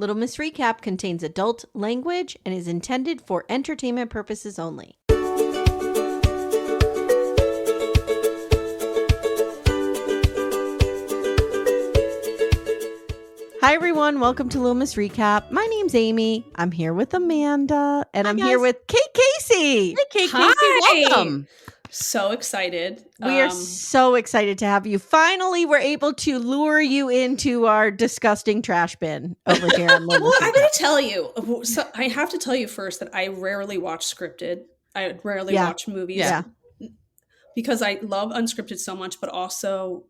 Little Miss Recap contains adult language and is intended for entertainment purposes only. Hi, everyone. Welcome to Little Miss Recap. My name's Amy. I'm here with Amanda, and I'm here with Kate Casey. Hey, Kate Hi. Casey. Welcome. So excited. We are so excited to have you. Finally, we're able to lure you into our disgusting trash bin over here. On Well, I gotta tell you, so I have to tell you first that I rarely watch scripted. I rarely watch movies because I love unscripted so much, but also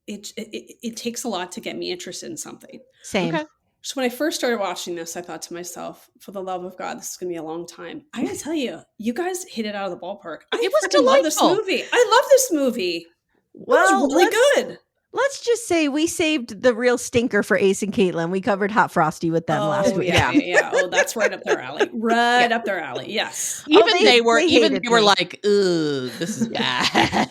it takes a lot to get me interested in something. Same. Okay. So when I first started watching this, I thought to myself, for the love of God, this is going to be a long time. I gotta tell you, you guys hit it out of the ballpark. It was delightful. Love this movie. I love this movie. Well, it's really good. Let's just say we saved the real stinker for Ace and Caitlin. We covered Hot Frosty with them last week. Yeah. Oh, that's right up their alley. Right up their alley. Yes. Even they were like, "Ooh, this is bad."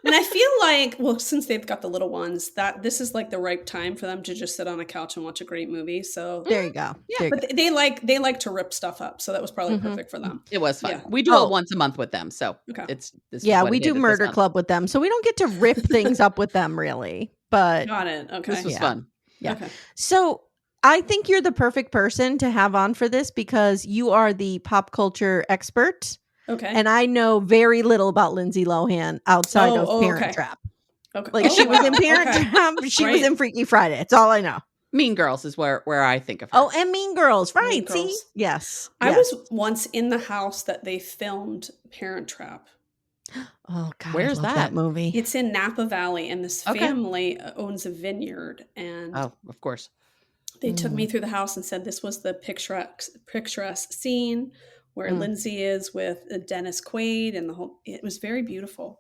And I feel like, well, since they've got the little ones, that this is like the right time for them to just sit on a couch and watch a great movie. So there you go. Yeah, but they like to rip stuff up, so that was probably perfect for them. It was fun. Yeah. We do it once a month with them, so we do Murder Club with them, so we don't get to rip things up with them really. But got it. Okay, this was fun. Yeah. Okay. So I think you're the perfect person to have on for this because you are the pop culture expert. Okay. And I know very little about Lindsay Lohan outside of Parent Trap. Okay. Like she was in Parent Trap. She was in Freaky Friday. That's all I know. Mean Girls is where I think of her. Oh, and Mean Girls. Right. Mean Girls. See? Yes. I was once in the house that they filmed Parent Trap. Oh, God. Where's that movie? It's in Napa Valley, and this family owns a vineyard. And of course. They took me through the house and said this was the picturesque scene where Lindsay is with Dennis Quaid and it was very beautiful.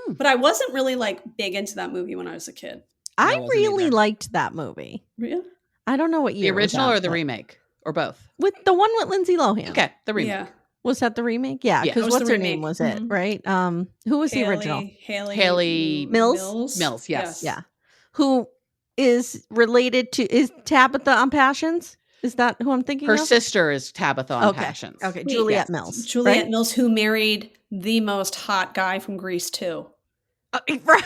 But I wasn't really like big into that movie when I was a kid. I really liked that movie. Really? I don't know what year. The original or the remake or both? With the one with Lindsay Lohan. Okay, the remake. Yeah. Was that the remake? Yeah, because what's her name was it, right? Who was the original? Haley Mills. Yes. Yeah. Who is related to, is Tabitha on Passions? Is that who I'm thinking of? Her sister is Tabitha on Passions. Okay, Juliette Mills. Juliette Mills, who married the most hot guy from Grease 2. Right.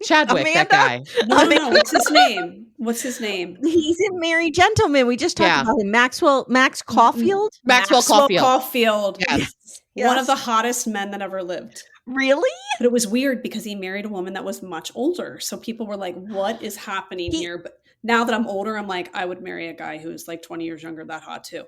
Chadwick, Amanda? that guy. No. What's his name? He's in Merry Gentlemen. We just talked about him. Max Caulfield? Maxwell Caulfield. Yes. One of the hottest men that ever lived. Really? But it was weird because he married a woman that was much older. So people were like, what is happening here? But now that I'm older, I'm like, I would marry a guy who's like 20 years younger, that hot too.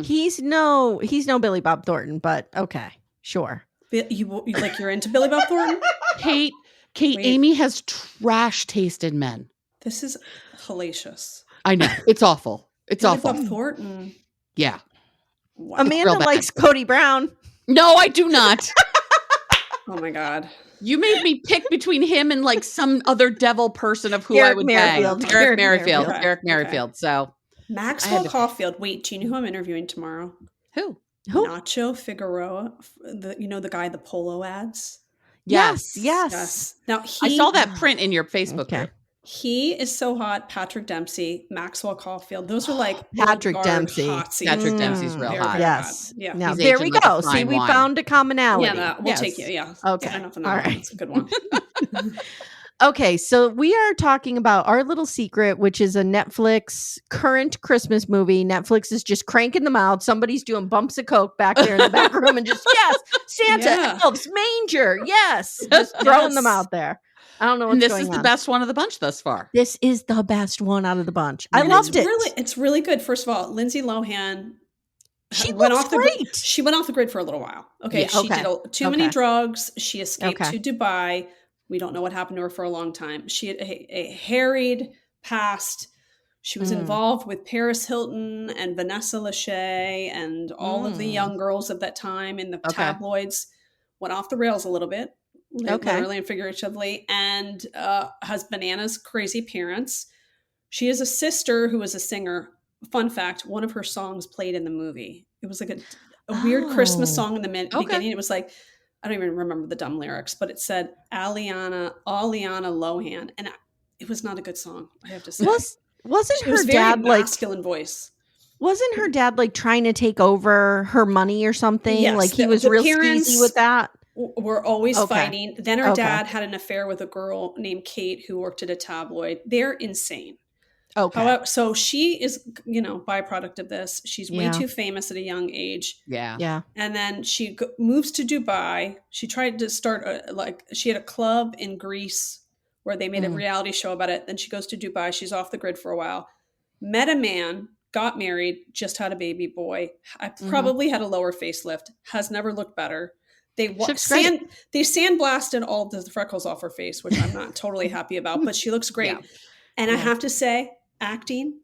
He's no Billy Bob Thornton, but okay, sure. You're into Billy Bob Thornton? Kate, Amy has trash tasted men. This is hellacious. I know. It's awful. It's Billy awful. Bob Thornton. Yeah. Wow. Amanda likes Cody Brown. No, I do not. Oh my God. You made me pick between him and like some other devil person of who Derek I would Merrifield. bang. Derek Merrifield. Okay. Derek Merrifield. So Maxwell Caulfield. Wait, do you know who I'm interviewing tomorrow? Who? Nacho Figueroa. The guy, the polo ads. Yes. Now I saw that print in your Facebook group. He is so hot. Patrick Dempsey, Maxwell Caulfield. Those are like Patrick Dempsey. Patrick Dempsey's real hot. Yes. Yeah. Now there we go. See, we found a commonality. Yeah, we'll take you. Yeah. Okay. Enough of All that. right. It's a good one. Okay, so we are talking about Our Little Secret, which is a Netflix current Christmas movie. Netflix is just cranking them out. Somebody's doing bumps of coke back there in the back room and just, Santa, elves, manger, just throwing them out there. I don't know what's going on. This is the best one of the bunch thus far. This is the best one out of the bunch. I loved it. It's really good. First of all, Lindsay Lohan. She went off the grid. She went off the grid for a little while. Okay, she did too many drugs. She escaped to Dubai. We don't know what happened to her for a long time. She had a harried past. She was involved with Paris Hilton and Vanessa Lachey and all of the young girls of that time in the tabloids. Went off the rails a little bit, literally and figuratively, and has bananas crazy parents. She has a sister who is a singer. Fun fact, one of her songs played in the movie. It was like a weird Christmas song in the beginning. It was like, I don't even remember the dumb lyrics, but it said Aliana Lohan. And it was not a good song, I have to say. Wasn't It was her very dad like masculine voice? Wasn't her dad like trying to take over her money or something? Yes, like he was real skeezy with that. Were always fighting. Then her Okay. dad had an affair with a girl named Kate who worked at a tabloid. They're insane. Okay. However, so she is, byproduct of this. She's way too famous at a young age. Yeah. And then she moves to Dubai. She tried to start she had a club in Greece where they made a reality show about it. Then she goes to Dubai. She's off the grid for a while. Met a man, got married, just had a baby boy. I probably had a lower facelift. Has never looked better. They sandblasted all the freckles off her face, which I'm not totally happy about, but she looks great. Yeah. And I have to say, acting,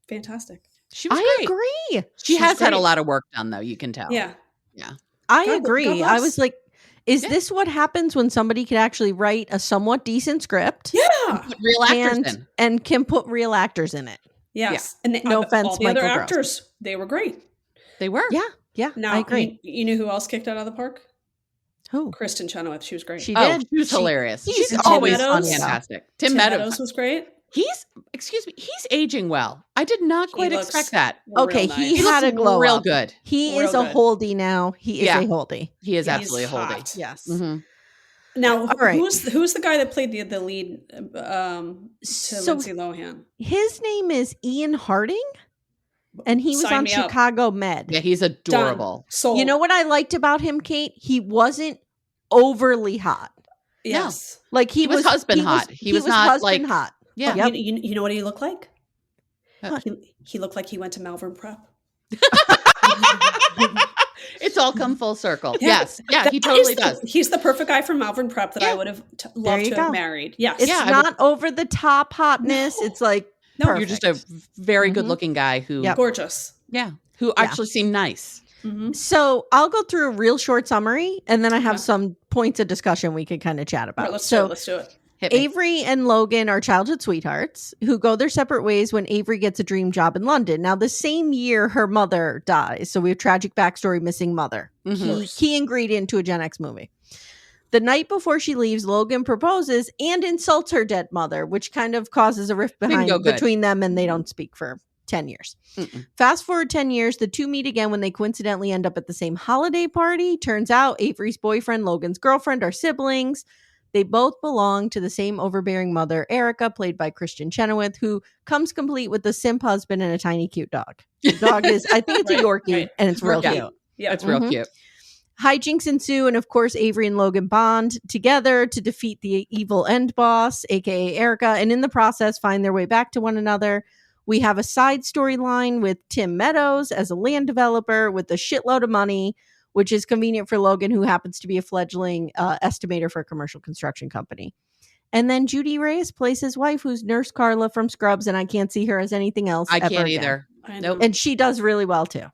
fantastic. She was great. Agree. She has had a lot of work done, though. You can tell. Yeah. I agree. I was like, is this what happens when somebody can actually write a somewhat decent script? Yeah. Put real actors in. And can put real actors in it. Yes. Yeah. And no offense, all the Michael other actors, they were great. They were. Yeah. Now, I agree. You knew who else kicked out of the park? Who? Kristen Chenoweth. She was great. She did. She was hilarious. She's always fantastic. Tim Meadows was great. He's aging well. I did not quite expect that. Okay, nice. he had a glow real up. good. He is a holdie now. He is a holdie. He is absolutely a holdie. Yes. Mm-hmm. Now, who's the guy that played the lead to Lindsay Lohan? His name is Ian Harding, and he was on Chicago Med. Yeah, he's adorable. You know what I liked about him, Kate? He wasn't overly hot. Yes, no. Like he was husband hot. He was not husband like hot. Yeah. Oh, you know what he looked like? He looked like he went to Malvern Prep. It's all come full circle. Yes. Yeah, he totally does. He's the perfect guy from Malvern Prep that I would have loved to have married. Yes. It's not over the top hotness. No. It's like, no, you're just a very good looking guy who. Gorgeous. Yeah. Who actually seemed nice. Mm-hmm. So I'll go through a real short summary and then I have some points of discussion we could kind of chat about. Right, let's do it. Avery and Logan are childhood sweethearts who go their separate ways when Avery gets a dream job in London. Now, the same year her mother dies. So we have tragic backstory, missing mother. Key ingredient to a Gen X movie. The night before she leaves, Logan proposes and insults her dead mother, which kind of causes a rift between them and they don't speak for 10 years. Fast forward 10 years, the two meet again when they coincidentally end up at the same holiday party. Turns out Avery's boyfriend, Logan's girlfriend are siblings. They both belong to the same overbearing mother, Erica, played by Kristen Chenoweth, who comes complete with a simp husband and a tiny cute dog. The dog is, I think it's a Yorkie, and it's real cute. Yeah, it's real cute. Hijinks ensue, and of course, Avery and Logan bond together to defeat the evil end boss, aka Erica, and in the process, find their way back to one another. We have a side storyline with Tim Meadows as a land developer with a shitload of money, which is convenient for Logan, who happens to be a fledgling estimator for a commercial construction company. And then Judy Reyes plays his wife, who's Nurse Carla from Scrubs, and I can't see her as anything else. I can't either. Nope. And she does really well, too.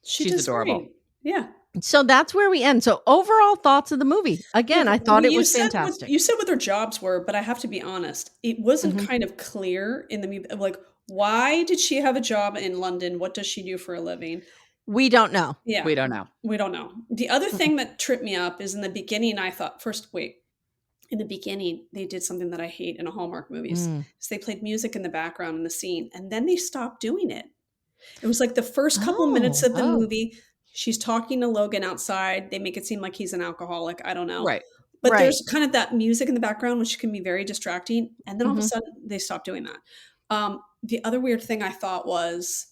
She's adorable. Great. Yeah. So that's where we end. So overall thoughts of the movie. Again, I thought it was fantastic. You said what their jobs were, but I have to be honest. It wasn't kind of clear in the movie. Like, why did she have a job in London? What does she do for a living? We don't know. Yeah. We don't know. The other thing that tripped me up is in the beginning, I thought, in the beginning, they did something that I hate in Hallmark movies. Is they played music in the background in the scene, and then they stopped doing it. It was like the first couple minutes of the movie, she's talking to Logan outside. They make it seem like he's an alcoholic. I don't know. Right. But there's kind of that music in the background, which can be very distracting. And then all of a sudden, they stopped doing that. The other weird thing I thought was,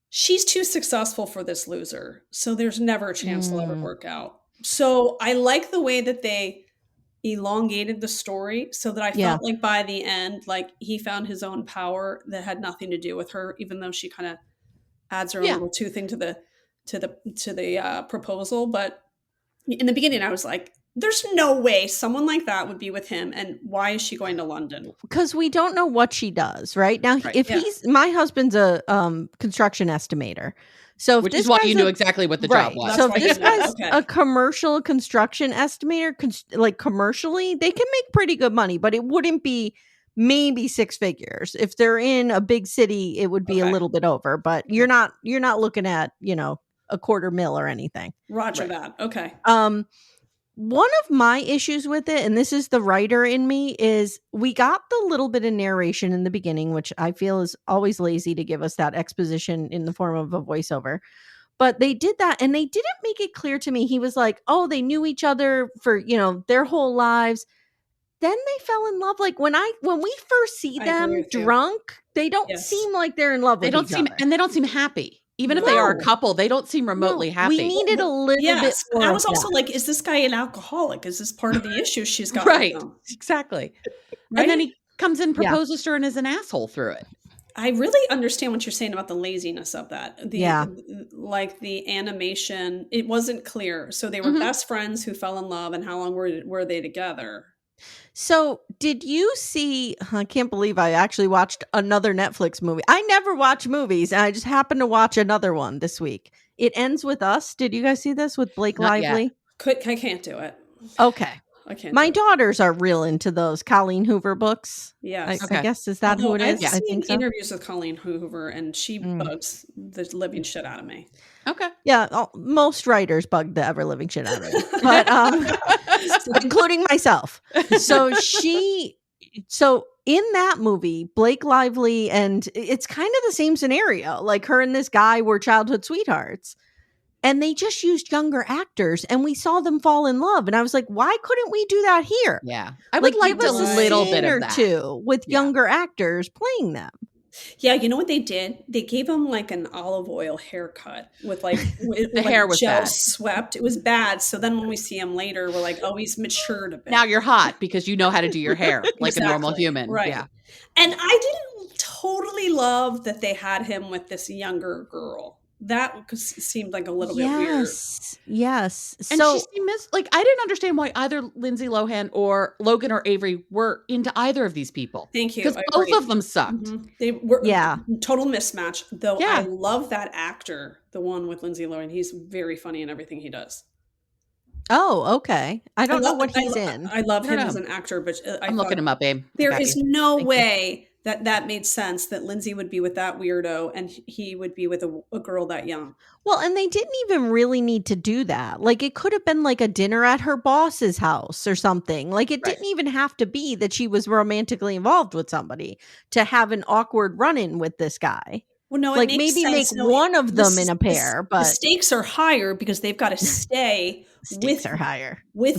she's too successful for this loser. So there's never a chance they'll ever work out. So I like the way that they elongated the story so that I felt like by the end, like he found his own power that had nothing to do with her, even though she kind of adds her own little thing to the proposal. But in the beginning, I was like, there's no way someone like that would be with him. And why is she going to London? Because we don't know what she does, right? Now, if my husband's a construction estimator. So which is why you knew exactly what the job was. So if this guy's a commercial construction estimator, like commercially, they can make pretty good money, but it wouldn't be maybe six figures. If they're in a big city, it would be a little bit over, but you're not looking at, $250,000 or anything. Roger that. Okay. one of my issues with it, and this is the writer in me, is we got the little bit of narration in the beginning, which I feel is always lazy to give us that exposition in the form of a voiceover. But they did that, and they didn't make it clear to me. He was like, oh, they knew each other for, their whole lives. Then they fell in love. Like when we first see them drunk, they don't seem like they're in love with each other. And they don't seem happy. Even if they are a couple, they don't seem remotely happy. We needed a little bit more. I was also like, is this guy an alcoholic? Is this part of the issue she's got? Right. Exactly. Right? And then he comes in, proposes to her, and is an asshole through it. I really understand what you're saying about the laziness of that. Like the animation, it wasn't clear. So they were best friends who fell in love, and how long were they together? So did you see, I can't believe I actually watched another Netflix movie. I never watch movies, and I just happened to watch another one this week. It Ends With Us. Did you guys see this with Blake Lively? I can't do it. Okay. My daughters are real into those Colleen Hoover books. Yes. I guess, is that who it is? I've seen interviews with Colleen Hoover, and she bugs the living shit out of me. Okay. Yeah, most writers bug the ever living shit out of me, but including myself. So in that movie, Blake Lively, and it's kind of the same scenario. Like her and this guy were childhood sweethearts. And they just used younger actors, and we saw them fall in love. And I was like, why couldn't we do that here? Yeah. I would like a little bit of that. Two with younger actors playing them. Yeah, you know what they did? They gave him like an olive oil haircut with the hair was gel bad. Swept. It was bad. So then when we see him later, we're like, oh, he's matured a bit. Now you're hot because you know how to do your hair like a normal human. Right. Yeah. And I didn't totally love that they had him with this younger girl. That seemed like a little bit weird. Yes. And she seemed I didn't understand why either Lindsay Lohan or Logan or Avery were into either of these people. Thank you. Because both of them sucked. Mm-hmm. They were total mismatch. Though I love that actor, the one with Lindsay Lohan. He's very funny in everything he does. Oh, okay. I don't know what he's in. I love him as an actor, but I'm looking him up, babe. There is no way that made sense that Lindsay would be with that weirdo and he would be with a girl that young. Well, and they didn't even really need to do that. Like it could have been like a dinner at her boss's house or something. Like it didn't even have to be that she was romantically involved with somebody to have an awkward run-in with this guy. Well, no, like maybe make one of them in a pair, but the stakes are higher because they've got to stay with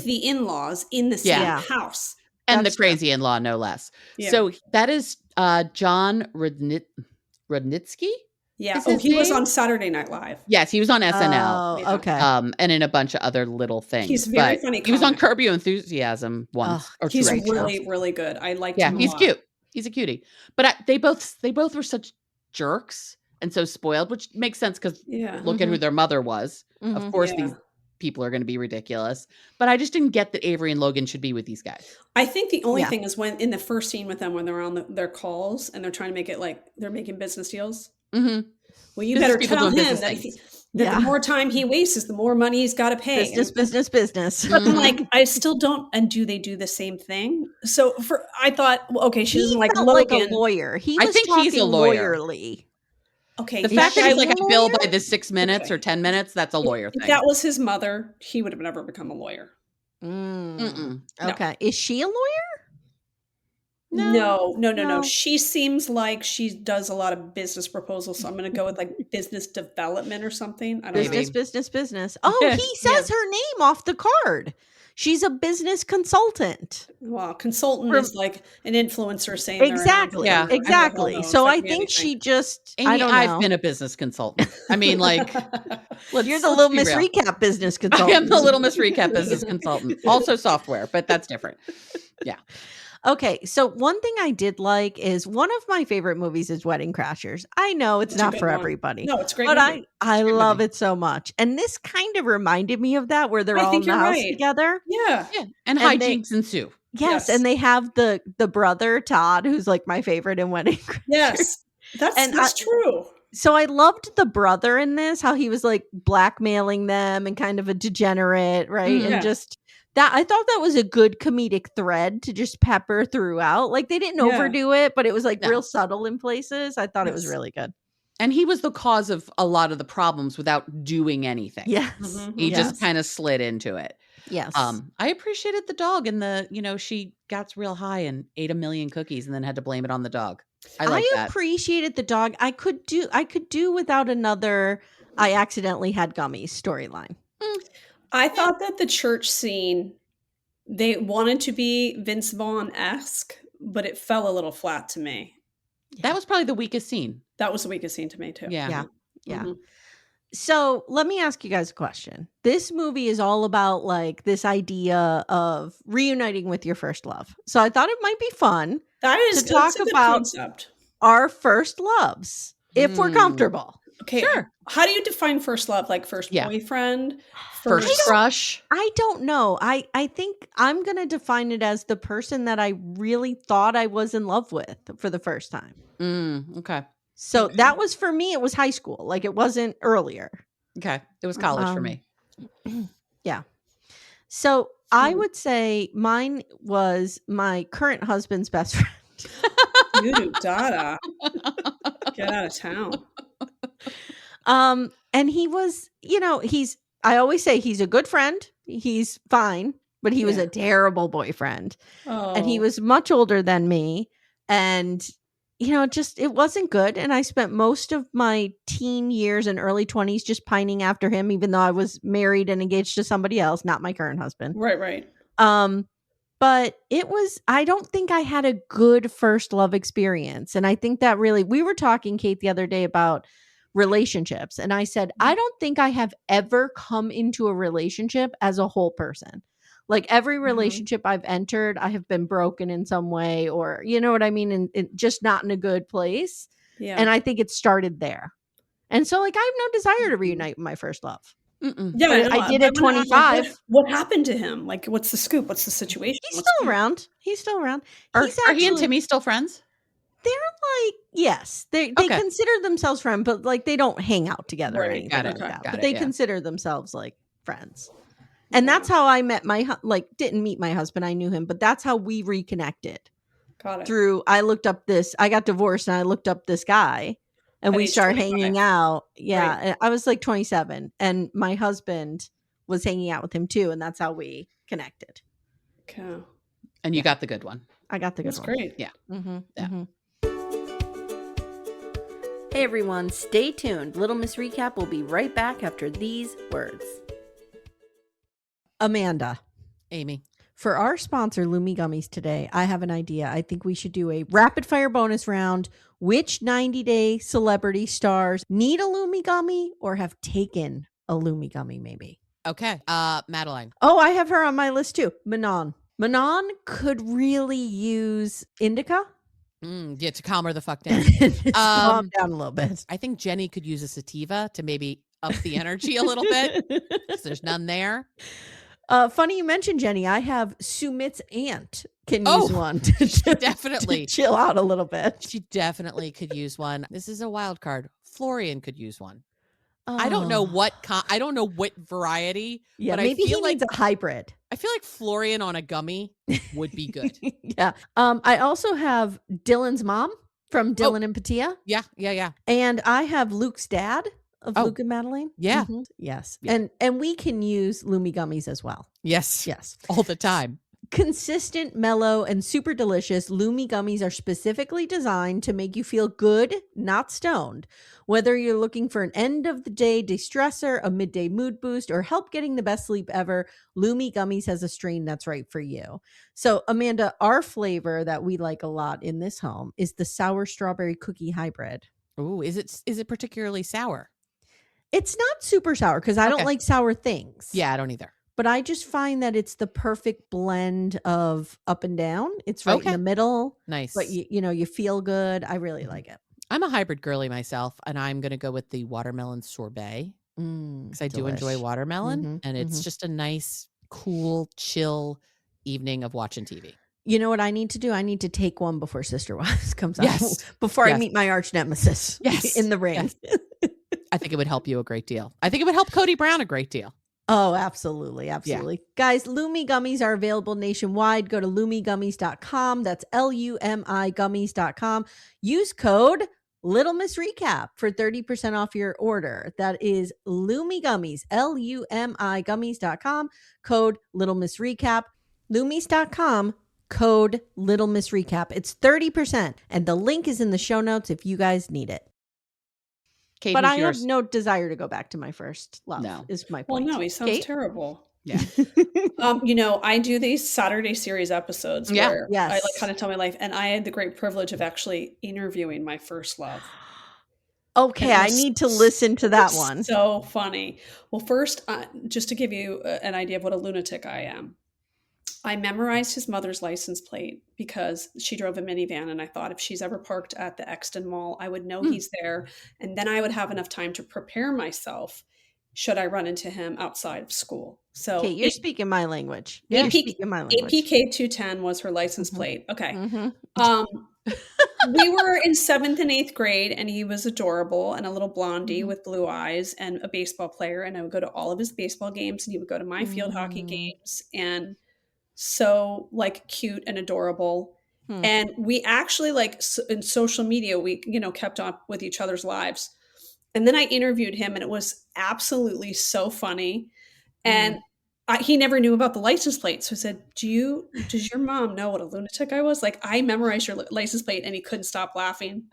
the in-laws in the same house. And the crazy in-law, no less. Yeah. So that is John Rudnitsky? Yeah. Oh, he was on Saturday Night Live. Yes, he was on SNL. Oh, okay. And in a bunch of other little things. He's very funny. He was on Curb Your Enthusiasm once. He's really, really good. I liked him a lot. Yeah, he's cute. He's a cutie. But they both were such jerks and so spoiled, which makes sense because look at who their mother was. Mm-hmm. Of course, these people are going to be ridiculous, but I just didn't get that Avery and Logan should be with these guys. I think the only thing is when in the first scene with them, when they're on their calls and they're trying to make it like they're making business deals. Mm-hmm. Well, you better tell him that the more time he wastes is the more money he's got to pay. Business. But like, I still don't. And do they do the same thing? So I thought, well, okay, she doesn't like Logan. Like a lawyer. I think he's a lawyer. Lawyerly. Okay. The fact that he's like a bill by the 6 minutes or 10 minutes, that's a lawyer thing. If that was his mother, he would have never become a lawyer. Okay. No. Is she a lawyer? No. She seems like she does a lot of business proposals. So I'm going to go with like business development or something. I don't know. Business. Oh, he says her name off the card. She's a business consultant. Well, consultant is like an influencer saying exactly. Yeah, exactly. So I think she just. Amy, I don't know. I've been a business consultant. I mean, like, you're the Little Miss Recap business consultant. I am the Little Miss Recap business consultant. Also software, but that's different. Yeah. Okay, so one thing I did like is one of my favorite movies is Wedding Crashers. I know it's not for everybody. No, it's great. But I love it so much. And this kind of reminded me of that where they're all in the house together. Yeah. And hijinks ensue. Yes, and they have the brother Todd, who's like my favorite in Wedding Crashers. Yes. That's true. So I loved the brother in this, how he was like blackmailing them and kind of a degenerate, right? Mm-hmm. And just that I thought that was a good comedic thread to just pepper throughout. Like they didn't overdo it, but it was like real subtle in places. I thought it was really good. And he was the cause of a lot of the problems without doing anything. Yes. He just kind of slid into it. Yes. I appreciated the dog and she got real high and ate 1 million cookies and then had to blame it on the dog. I appreciated the dog. I could do without another I accidentally had gummies storyline. I thought that the church scene, they wanted to be Vince Vaughn-esque, but it fell a little flat to me. That was probably the weakest scene. That was the weakest scene to me too. Yeah. So let me ask you guys a question. This movie is all about like this idea of reuniting with your first love. So I thought it might be fun to talk about our first loves if we're comfortable. Okay. Sure. How do you define first love? Like first boyfriend? First crush? I don't know. I think I'm going to define it as the person that I really thought I was in love with for the first time. Okay. So that was for me, it was high school. Like it wasn't earlier. Okay. It was college for me. Yeah. So I would say mine was my current husband's best friend. Dada. Get out of town. And he was, I always say he's a good friend. He's fine, but he was a terrible boyfriend. Oh. And he was much older than me. And, it wasn't good. And I spent most of my teen years and early 20s just pining after him, even though I was married and engaged to somebody else, not my current husband. Right. But I don't think I had a good first love experience. And I think that we were talking, Kate, the other day about relationships. And I said, I don't think I have ever come into a relationship as a whole person. Like every relationship I've entered, I have been broken in some way, or you know what I mean? And just not in a good place. Yeah. And I think it started there. And so like, I have no desire to reunite with my first love. Yeah, I did at 25. What happened to him? Like, what's the scoop? What's the situation? He's still around. Are he and Timmy still friends? They're like, yes, they consider themselves friends, but like they don't hang out together or anything like that. But they consider themselves like friends. And that's how I met didn't meet my husband. I knew him, but that's how we reconnected. Got it. I got divorced and I looked up this guy and we started hanging out. Yeah. Right. I was like 27 and my husband was hanging out with him too. And that's how we connected. Okay. And you got the good one. I got the good one. That's great. Yeah. Yeah. Hey everyone, stay tuned. Little Miss Recap will be right back after these words. Amanda. Amy. For our sponsor, Lumi Gummies today, I have an idea. I think we should do a rapid fire bonus round. Which 90-day celebrity stars need a Lumi Gummy or have taken a Lumi Gummy maybe? Okay. Madeline. Oh, I have her on my list too. Manon. Manon could really use indica. Yeah, to calm her the fuck down. Calm down a little bit. I think Jenny could use a sativa to maybe up the energy a little bit because there's none there. Funny you mentioned Jenny. I have Sumit's aunt can use one definitely to chill out a little bit. She definitely could use one. This is a wild card. Florian could use one. I don't know what variety. Yeah, but maybe he needs a hybrid. I feel like Florian on a gummy would be good. Yeah. I also have Dylan's mom from Dylan and Patia. Yeah. And I have Luke's dad of Luke and Madeline. Yeah. Mm-hmm. Yes. Yeah. And we can use Lumi Gummies as well. Yes. All the time. Consistent, mellow, and super delicious, Lumi Gummies are specifically designed to make you feel good, not stoned. Whether you're looking for an end-of-the-day de-stressor, a midday mood boost, or help getting the best sleep ever, Lumi Gummies has a strain that's right for you. So, Amanda, our flavor that we like a lot in this home is the sour strawberry cookie hybrid. Ooh, is it particularly sour? It's not super sour because I don't like sour things. Yeah, I don't either. But I just find that it's the perfect blend of up and down. It's right in the middle. Nice. But you feel good. I really like it. I'm a hybrid girly myself, and I'm going to go with the watermelon sorbet because I do enjoy watermelon, and it's just a nice, cool, chill evening of watching TV. You know what I need to do? I need to take one before Sister Wives comes out. Before I meet my arch nemesis in the ring. Yes. I think it would help you a great deal. I think it would help Cody Brown a great deal. Oh, absolutely. Absolutely. Yeah. Guys, Lumi Gummies are available nationwide. Go to lumigummies.com. That's LUMI gummies.com. Use code Little Miss Recap for 30% off your order. That is Lumi Gummies, LUMI gummies.com, code Little Miss Recap, Loomies.com, code Little Miss Recap. It's 30%, and the link is in the show notes if you guys need it. Kate, but I have no desire to go back to my first love. No, is my point. Well, no, he sounds terrible. Yeah. I do these Saturday series episodes where I like kind of tell my life, and I had the great privilege of actually interviewing my first love. Okay, I need to listen to that one. So funny. Well, first, just to give you an idea of what a lunatic I am, I memorized his mother's license plate because she drove a minivan, and I thought if she's ever parked at the Exton Mall, I would know he's there, and then I would have enough time to prepare myself should I run into him outside of school. So okay, you're speaking my language. APK 210 was her license plate. Okay. We were in 7th and 8th grade, and he was adorable and a little blondie with blue eyes and a baseball player. And I would go to all of his baseball games, and he would go to my field hockey games, and so like cute and adorable. And we actually like in social media, we, kept up with each other's lives. And then I interviewed him, and it was absolutely so funny. And he never knew about the license plate. So I said, does your mom know what a lunatic I was? Like, I memorized your license plate, and he couldn't stop laughing.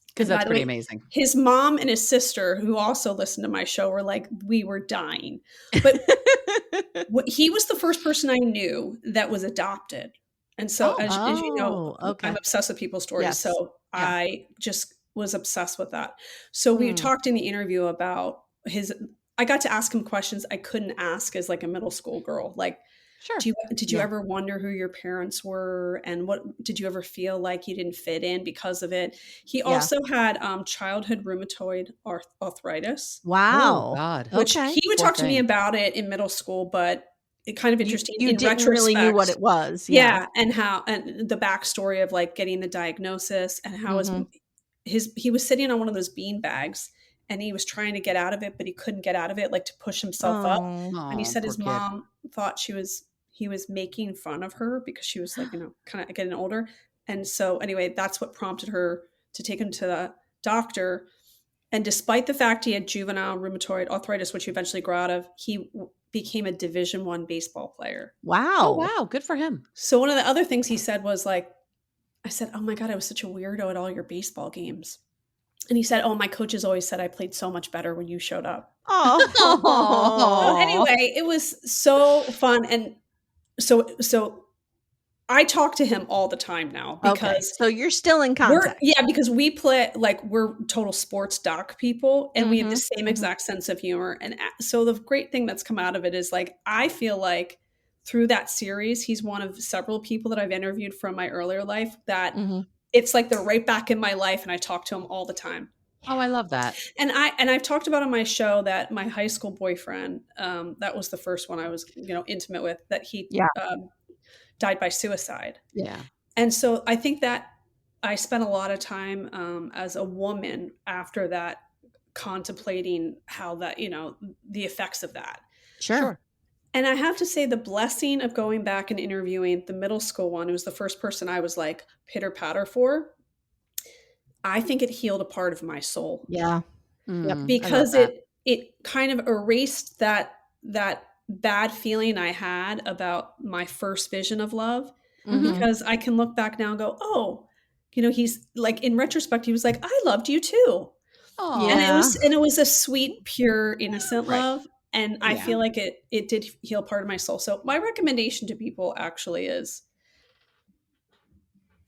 Because that's pretty amazing. His mom and his sister, who also listened to my show, were like, we were dying. But he was the first person I knew that was adopted. And so, as you know, I'm obsessed with people's stories. Yes. So I just was obsessed with that. So we talked in the interview about I got to ask him questions I couldn't ask as like a middle school girl. Like, did you ever wonder who your parents were? And what did you ever feel like you didn't fit in because of it? He also had childhood rheumatoid arthritis. Wow. Oh, God. Which he would talk to me about it in middle school, but it kind of interesting. You didn't really knew what it was. Yeah. And the backstory of like getting the diagnosis and how he was sitting on one of those bean bags, and he was trying to get out of it, but he couldn't get out of it, like to push himself up. And he said his mom thought he was making fun of her because she was like, kind of getting older. And so anyway, that's what prompted her to take him to the doctor. And despite the fact he had juvenile rheumatoid arthritis, which he eventually grew out of, he became a Division I baseball player. Wow. Oh, wow. Good for him. So one of the other things he said was like, I said, oh my God, I was such a weirdo at all your baseball games. And he said, oh, my coaches always said I played so much better when you showed up. Oh. Anyway, it was so fun. And so I talk to him all the time now because so you're still in contact. Because we play, like, we're total sports doc people, and we have the same exact sense of humor. And so the great thing that's come out of it is like, I feel like through that series, he's one of several people that I've interviewed from my earlier life that it's like they're right back in my life, and I talk to him all the time. Oh, I love that. And I've talked about on my show that my high school boyfriend, that was the first one I was, intimate with, that he died by suicide. Yeah. And so I think that I spent a lot of time as a woman after that contemplating how that, the effects of that. Sure. And I have to say the blessing of going back and interviewing the middle school one, who was the first person I was like pitter patter for. I think it healed a part of my soul. Yeah. Because it kind of erased that bad feeling I had about my first vision of love, because I can look back now and go, oh, he's like, in retrospect, he was like, I loved you too. Oh, and it was a sweet, pure, innocent love. And I feel like it did heal part of my soul. So my recommendation to people actually is,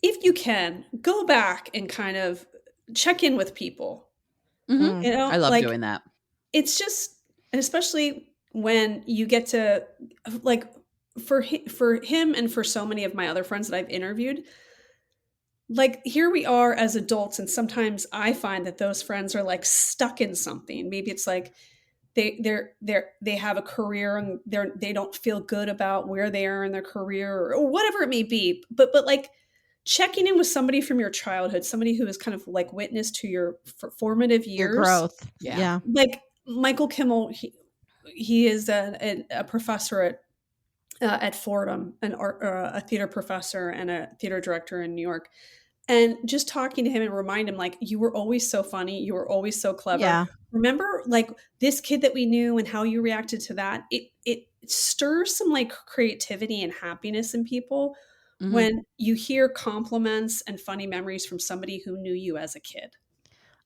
if you can, go back and kind of check in with people. I love doing that. It's just, and especially when you get to, like, for him and for so many of my other friends that I've interviewed, like, here we are as adults, and sometimes I find that those friends are like stuck in something. Maybe it's like they have a career and they don't feel good about where they are in their career or whatever it may be. But like, checking in with somebody from your childhood, somebody who is kind of like witness to your formative years, your growth. Yeah. Like Michael Kimmel, he is a professor at Fordham, a theater professor and a theater director in New York. And just talking to him and remind him, like, you were always so funny. You were always so clever. Yeah. Remember, like, this kid that we knew and how you reacted to that? It stirs some, like, creativity and happiness in people when you hear compliments and funny memories from somebody who knew you as a kid.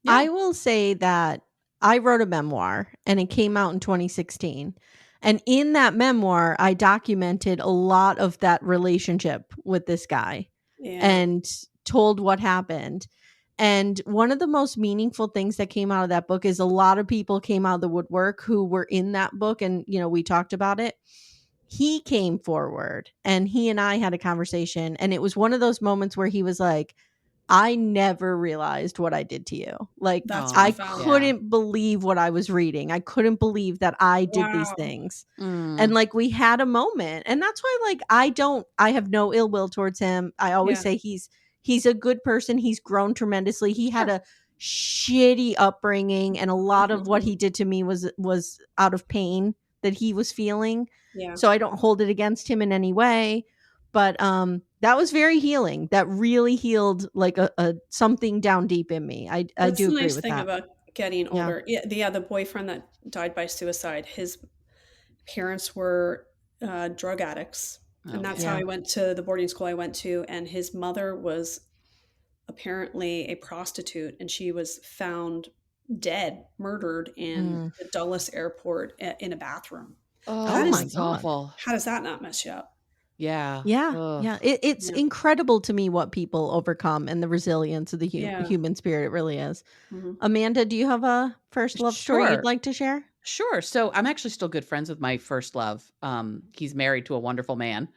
Yeah. I will say that I wrote a memoir and it came out in 2016. And in that memoir, I documented a lot of that relationship with this guy and told what happened. And one of the most meaningful things that came out of that book is a lot of people came out of the woodwork who were in that book. And, you know, we talked about it. He came forward and he and I had a conversation. And it was one of those moments where he was like, I never realized what I did to you. Like, I couldn't believe what I was reading. I couldn't believe that I did these things. And like, we had a moment. And that's why, like, I have no ill will towards him. I always say he's a good person. He's grown tremendously. He had a shitty upbringing. And a lot of what he did to me was out of pain that he was feeling. Yeah. So I don't hold it against him in any way. But that was very healing. That really healed like a something down deep in me. I do agree with that. That's the nice thing about getting older. Yeah, the boyfriend that died by suicide, his parents were drug addicts. And that's how I went to the boarding school I went to. And his mother was apparently a prostitute. And she was found dead, murdered in the Dulles airport in a bathroom. Oh my God. Awful. How does that not mess you up? Yeah. It's incredible to me what people overcome and the resilience of the human spirit. It really is. Amanda, do you have a first love story you'd like to share? Sure. So I'm actually still good friends with my first love. He's married to a wonderful man.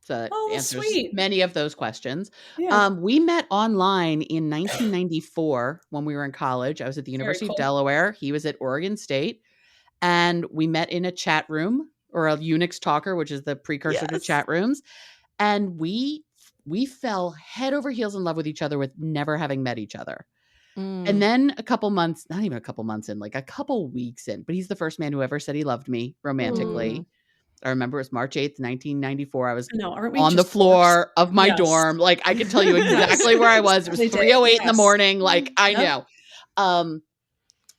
So that answers many of those questions. We met online in 1994 when we were in college. I was at the University of Delaware. He was at Oregon State. And we met in a chat room, or a Unix talker, which is the precursor to chat rooms. And we fell head over heels in love with each other with never having met each other. And then a couple months, not even a couple months in, like a couple weeks in, but he's the first man who ever said he loved me romantically. I remember it was March 8th, 1994. I was on the floor of my dorm. Like, I can tell you exactly where I was. It was 3:08 in the morning. Like, I know.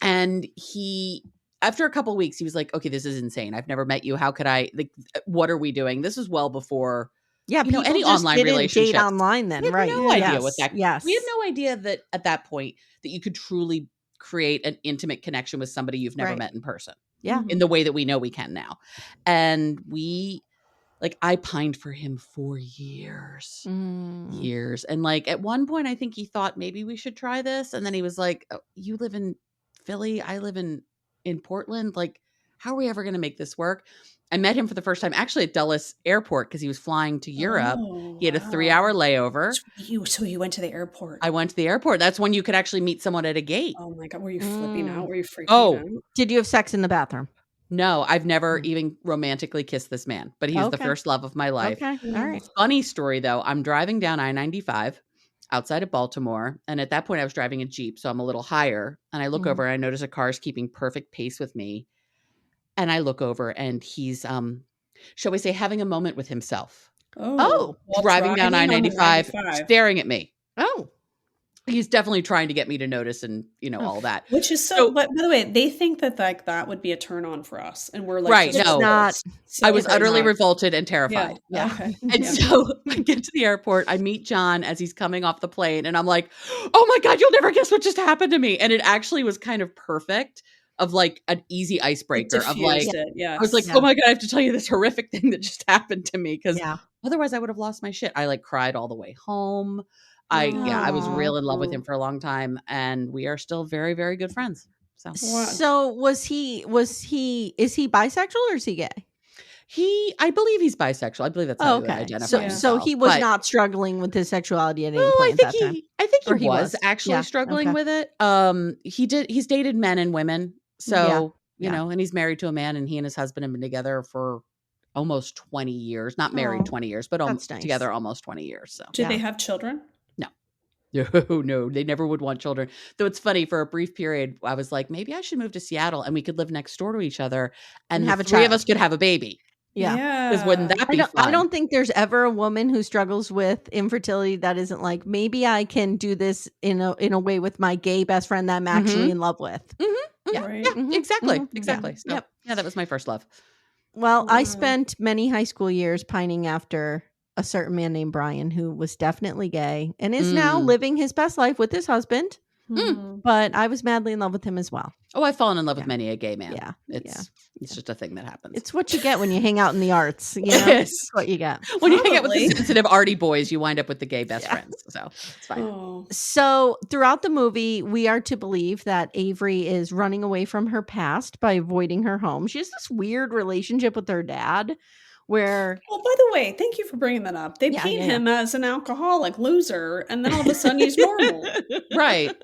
And he... After a couple of weeks, he was like, okay, this is insane. I've never met you. How could I, like, what are we doing? This is well before, any online relationship. Date online then, right? We had no idea what that, we had no idea that at that point that you could truly create an intimate connection with somebody you've never met in person. Yeah. In the way that we know we can now. And I pined for him for years. And like, at one point, I think he thought maybe we should try this. And then he was like, oh, you live in Philly. I live in Portland. Like, how are we ever going to make this work? I met him for the first time actually at Dulles Airport because he was flying to Europe. He had a 3-hour layover. So you went to the airport. I went to the airport. That's when you could actually meet someone at a gate. Oh my God. Were you flipping out? Were you freaking out? Did you have sex in the bathroom? No, I've never even romantically kissed this man, but he's the first love of my life. Okay. All right. Funny story though. I'm driving down I-95 outside of Baltimore. And at that point I was driving a Jeep. So I'm a little higher and I look over and I notice a car's keeping perfect pace with me. And I look over and he's, shall we say, having a moment with himself. Driving down I-95, staring at me. He's definitely trying to get me to notice and, all that. Which is so, but by the way, they think that like that would be a turn on for us. And we're like, right. No, I was utterly revolted and terrified. Yeah. Okay. And so I get to the airport. I meet John as he's coming off the plane and I'm like, oh my God, you'll never guess what just happened to me. And it actually was kind of perfect of like an easy icebreaker of like, I was like, oh my God, I have to tell you this horrific thing that just happened to me. Cause otherwise I would have lost my shit. I like cried all the way home. I was real in love with him for a long time and we are still very, very good friends. So is he bisexual or is he gay? I believe he's bisexual. I believe that's how he would identify himself. So he was not struggling with his sexuality at any point at that time? I think he was actually struggling with it. He's dated men and women. So, and he's married to a man and he and his husband have been together for almost 20 years, not married 20 years, but together almost 20 years. So did they have children? No, they never would want children. Though it's funny, for a brief period, I was like, maybe I should move to Seattle and we could live next door to each other and have three of us could have a baby. Yeah. Because wouldn't that be fun? I don't think there's ever a woman who struggles with infertility that isn't like, maybe I can do this in a way with my gay best friend that I'm actually in love with. Yeah, Right. yeah, exactly. Yeah. So, yeah, that was my first love. Well, I spent many high school years pining after a certain man named Brian who was definitely gay and is now living his best life with his husband. But I was madly in love with him as well. Oh, I've fallen in love with many a gay man. Yeah. It's just a thing that happens. It's what you get when you hang out in the arts. You know? It's what you get. When you hang out with the sensitive arty boys, you wind up with the gay best friends. So it's fine. Oh. So throughout the movie, we are to believe that Avery is running away from her past by avoiding her home. She has this weird relationship with her dad where... Oh, by the way, thank you for bringing that up. They paint him as an alcoholic loser, and then all of a sudden he's normal. Right.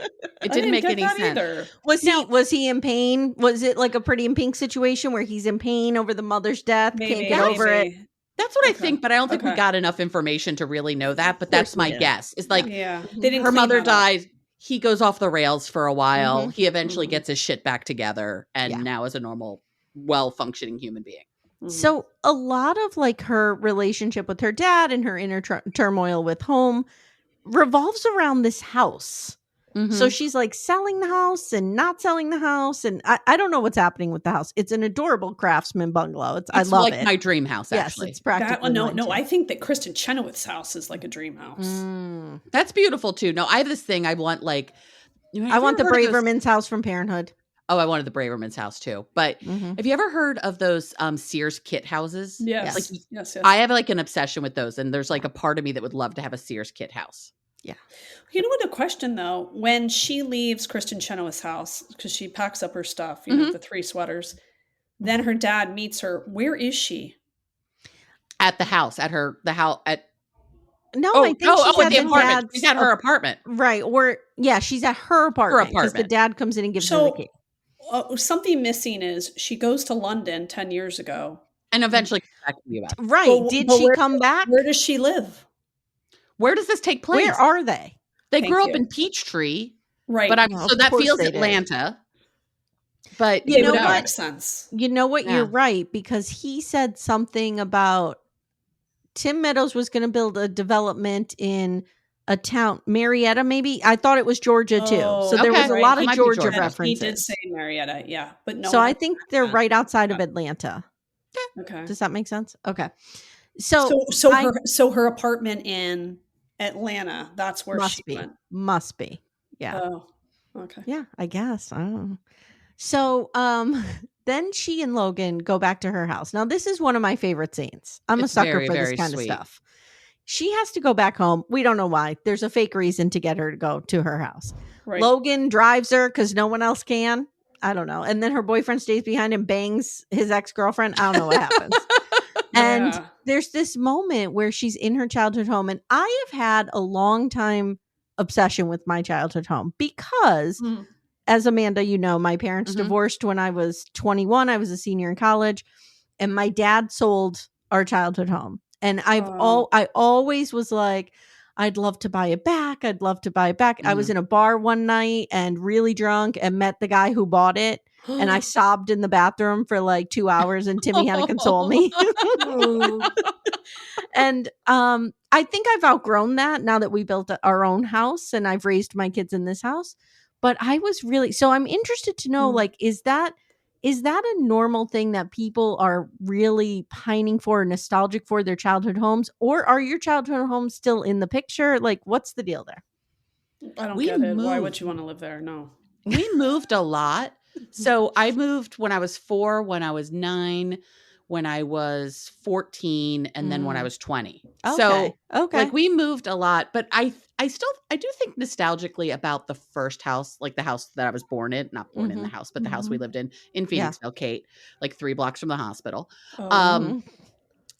It didn't make any sense. Either. Was he in pain? Was it like a Pretty in Pink situation where he's in pain over the mother's death? Can't get over it? That's what I think, but I don't think we got enough information to really know that. But that's my guess. It's like her mother died. He goes off the rails for a while. He eventually gets his shit back together and now is a normal, well-functioning human being. So a lot of like her relationship with her dad and her inner turmoil with home revolves around this house. So she's like selling the house and not selling the house. And I don't know what's happening with the house. It's an adorable craftsman bungalow. I love it. It's like my dream house, actually. Yes, it's practically No, I think that Kristen Chenoweth's house is like a dream house. That's beautiful, too. No, I have this thing I want, like... I want the Braverman's house from Parenthood. Oh, I wanted the Braverman's house too. But have you ever heard of those Sears kit houses? Yes. Like, yes. I have like an obsession with those. And there's like a part of me that would love to have a Sears kit house. Yeah. You know what, a question though, when she leaves Kristen Chenoweth's house, because she packs up her stuff, you know, the 3 sweaters, then her dad meets her. Where is she? At the house, at the house, at... No, I think she's at the apartment. She's at her apartment. Right. Or, she's at her apartment. Because the dad comes in and gives her the key. Something missing is she goes to London 10 years ago. And eventually comes back to the US. Right. Did she come back? Where does she live? Where does this take place? Where are they? They grew up in Peachtree. Right. But so that feels Atlanta. But you know what? That makes sense. You know what? You're right. Because he said something about Tim Meadows was going to build a development in a town, Marietta, maybe. I thought it was Georgia too. So there was a lot of Georgia references. He did say Marietta, but no. So I think they're right outside of Atlanta. Okay. Does that make sense? Okay. So her apartment in Atlanta, that's where she went. Must be. Yeah. Oh. Okay. Yeah, I guess. I don't know. So then she and Logan go back to her house. Now this is one of my favorite scenes. I'm a sucker for this kind of stuff. She has to go back home. We don't know why. There's a fake reason to get her to go to her house. Right. Logan drives her because no one else can. I don't know. And then her boyfriend stays behind and bangs his ex-girlfriend. I don't know what happens. And there's this moment where she's in her childhood home. And I have had a long time obsession with my childhood home because, as Amanda, you know, my parents divorced when I was 21. I was a senior in college. And my dad sold our childhood home. And I always was like, I'd love to buy it back. I'd love to buy it back. I was in a bar one night and really drunk and met the guy who bought it. And I sobbed in the bathroom for like 2 hours and Timmy had to console me. And I think I've outgrown that now that we built our own house and I've raised my kids in this house. But I was really, so I'm interested to know, like, is that a normal thing that people are really pining for, nostalgic for their childhood homes? Or are your childhood homes still in the picture? Like, what's the deal there? I don't get it. Why would you want to live there? No. We moved a lot. So I moved when I was 4, when I was 9, when I was 14, and then when I was 20. Okay. So like we moved a lot, but I do think nostalgically about the first house, like the house that I was born in, not born in the house, but the house we lived in Phoenixville, Kate, like 3 blocks from the hospital.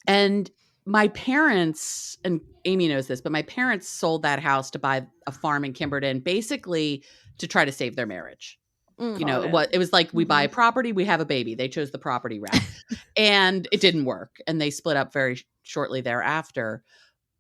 And my parents, and Amy knows this, but my parents sold that house to buy a farm in Kimberton, basically to try to save their marriage. You know, it was like we buy a property, we have a baby. They chose the property route and it didn't work. And they split up very shortly thereafter.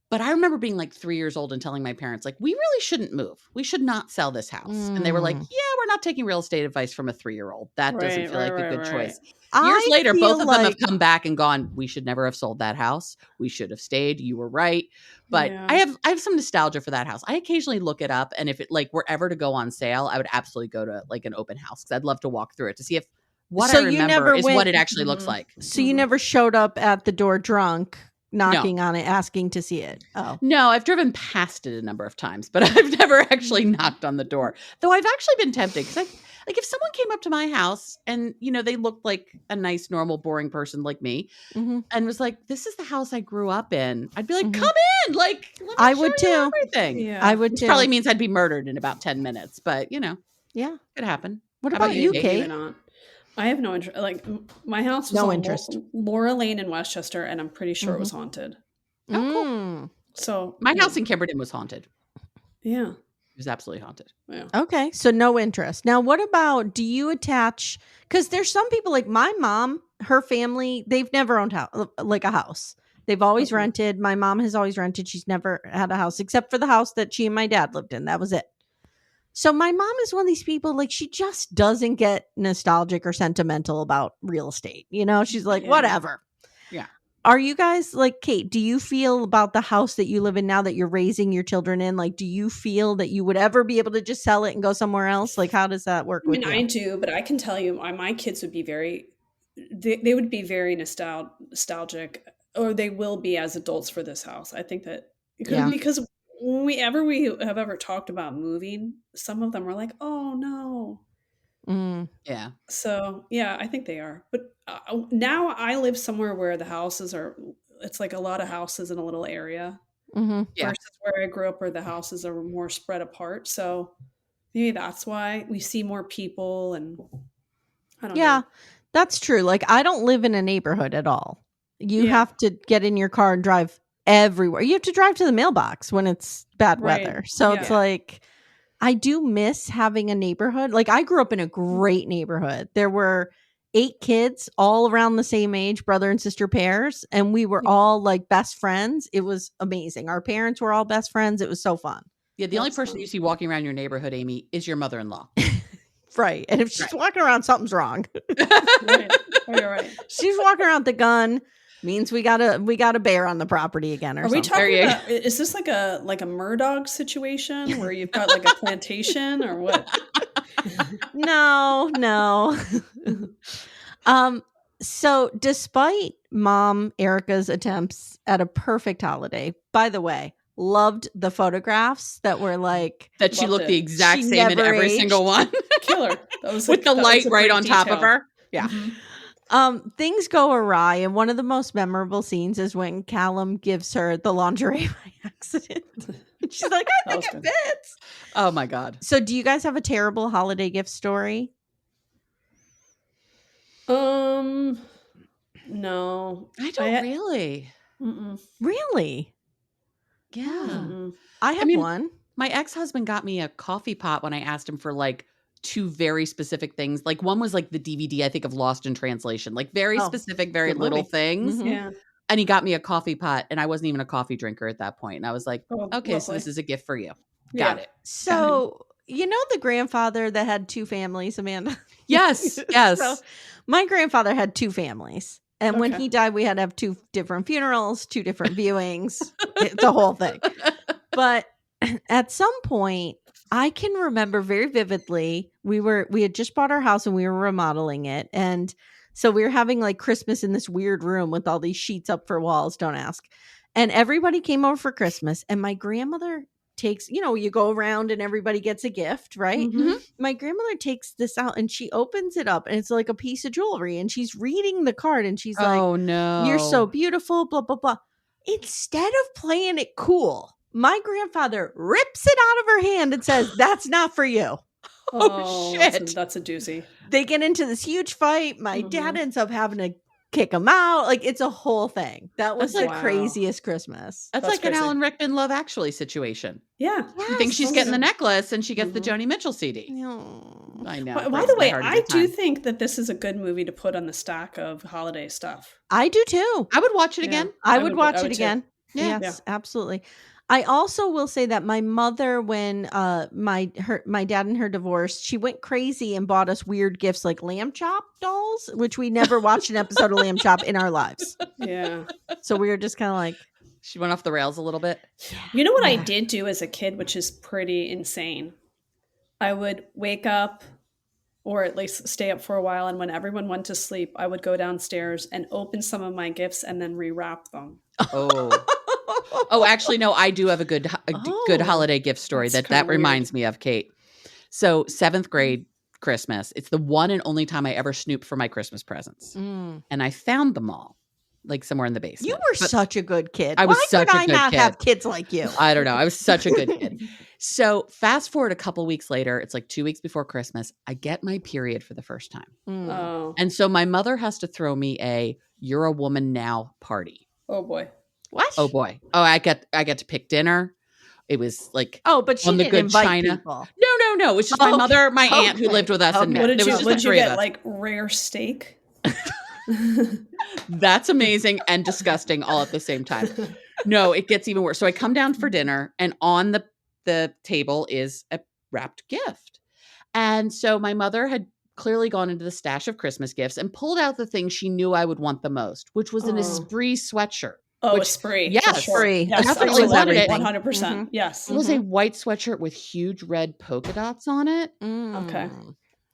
But I remember being like 3 years old and telling my parents, like, we really shouldn't move. We should not sell this house. And they were like, yeah, we're not taking real estate advice from a 3-year-old. That doesn't feel like a good choice. Years later, both of them have come back and gone, we should never have sold that house. We should have stayed. You were right. But I have some nostalgia for that house. I occasionally look it up. And if it like were ever to go on sale, I would absolutely go to like an open house because I'd love to walk through it to see if what I remember is what it actually looks like. So you never showed up at the door drunk, knocking on it, asking to see it. Oh, no, I've driven past it a number of times, but I've never actually knocked on the door. Though I've actually been tempted because like if someone came up to my house and, you know, they looked like a nice, normal, boring person like me and was like, this is the house I grew up in. I'd be like, come in. Like, let me I would too. Everything. Yeah. I would too. Which probably means I'd be murdered in about 10 minutes, but you know, it happened. What about you, Kate? I have no interest. Like my house was on Laura Lane in Westchester, and I'm pretty sure it was haunted. Oh, cool. So my house in Kimberton was haunted. Yeah. It was absolutely haunted. Yeah. Okay. So no interest. Now, what about, do you attach, because there's some people like my mom, her family, they've never owned like a house. They've always rented. My mom has always rented. She's never had a house except for the house that she and my dad lived in. That was it. So my mom is one of these people, like she just doesn't get nostalgic or sentimental about real estate. You know, she's like, whatever. Yeah. Are you guys like, Kate, do you feel about the house that you live in now that you're raising your children in? Like, do you feel that you would ever be able to just sell it and go somewhere else? Like, how does that work with you? I do, but I can tell you my kids would be they would be very nostalgic, or they will be as adults for this house. I think that because when we have ever talked about moving, some of them were like, oh no. Yeah. So yeah, I think they are. But now I live somewhere where the houses it's like a lot of houses in a little area versus where I grew up where the houses are more spread apart. So maybe that's why we see more people, and I don't know. Yeah, that's true. Like I don't live in a neighborhood at all. You have to get in your car and drive everywhere. You have to drive to the mailbox when it's bad weather. So it's like, I do miss having a neighborhood. Like I grew up in a great neighborhood. There were 8 kids all around the same age, brother and sister pairs. And we were all like best friends. It was amazing. Our parents were all best friends. It was so fun. Yeah. The only person you see walking around your neighborhood, Amy, is your mother-in-law. Right. And if she's walking around, something's wrong. You're right. She's walking around with the gun. Means we got a bear on the property again, or something. Are we talking about? Is this like a Murdoch situation where you've got like a plantation or what? No. So despite Mom Erica's attempts at a perfect holiday, by the way, loved the photographs that were like that she looked the exact same in every single one. Killer. That was with the light right on top of her. Yeah. Things go awry, and one of the most memorable scenes is when Callum gives her the lingerie by accident. She's like, I think it fits. Oh my God. So do you guys have a terrible holiday gift story? No. I don't really. Really? Yeah. I have one. My ex-husband got me a coffee pot when I asked him for like 2 very specific things. Like one was like the DVD, I think, of Lost in Translation, like very specific, very little things. Yeah. And he got me a coffee pot, and I wasn't even a coffee drinker at that point. And I was like, okay, so this is a gift for you. Got it. So, you know, the grandfather that had 2 families, Amanda? Yes. So my grandfather had 2 families. And when he died, we had to have 2 different funerals, 2 different viewings, the whole thing. But at some point, I can remember very vividly, we had just bought our house and we were remodeling it. And so we were having like Christmas in this weird room with all these sheets up for walls, don't ask. And everybody came over for Christmas, and my grandmother takes, you know, you go around and everybody gets a gift, right? My grandmother takes this out and she opens it up, and it's like a piece of jewelry, and she's reading the card, and she's like, oh no, you're so beautiful, blah, blah, blah. Instead of playing it cool, my grandfather rips it out of her hand and says, that's not for you. Oh shit. That's a doozy. They get into this huge fight. My dad ends up having to kick him out. Like, it's a whole thing. That was the craziest Christmas. That's like crazy. An Alan Rickman Love Actually situation. Yeah. She thinks she's getting the necklace, and she gets the Joni Mitchell CD. No. I know. By the way, I do think that this is a good movie to put on the stack of holiday stuff. I do too. I would watch it again. I would watch it again. Yes, absolutely. I also will say that my mother, when my dad and her divorced, she went crazy and bought us weird gifts like lamb chop dolls, which we never watched an episode of lamb chop in our lives. Yeah. So we were just kind of like, she went off the rails a little bit. You know what I did do as a kid, which is pretty insane? I would wake up or at least stay up for a while. And when everyone went to sleep, I would go downstairs and open some of my gifts and then rewrap them. Oh, actually, no, I do have a good holiday gift story that reminds me of, Kate. So 7th grade Christmas, it's the one and only time I ever snooped for my Christmas presents. And I found them all, like somewhere in the basement. You were such a good kid. I was such a good kid. Why could I not have kids like you? I don't know. I was such a good kid. So fast forward a couple weeks later, it's like 2 weeks before Christmas, I get my period for the first time. Oh. And so my mother has to throw me a "You're a Woman Now" party. Oh boy. What? Oh boy. Oh, I get to pick dinner. It was like but she didn't invite people. No. It was just my mother, my aunt who lived with us. And what did you get? Like rare steak? That's amazing and disgusting all at the same time. No, it gets even worse. So I come down for dinner, and on the table is a wrapped gift. And so my mother had clearly gone into the stash of Christmas gifts and pulled out the thing she knew I would want the most, which was an Esprit sweatshirt. Oh, Esprit. Yes. Esprit. Yes, definitely wanted it. 100%. Mm-hmm. Yes. It was a white sweatshirt with huge red polka dots on it. Okay.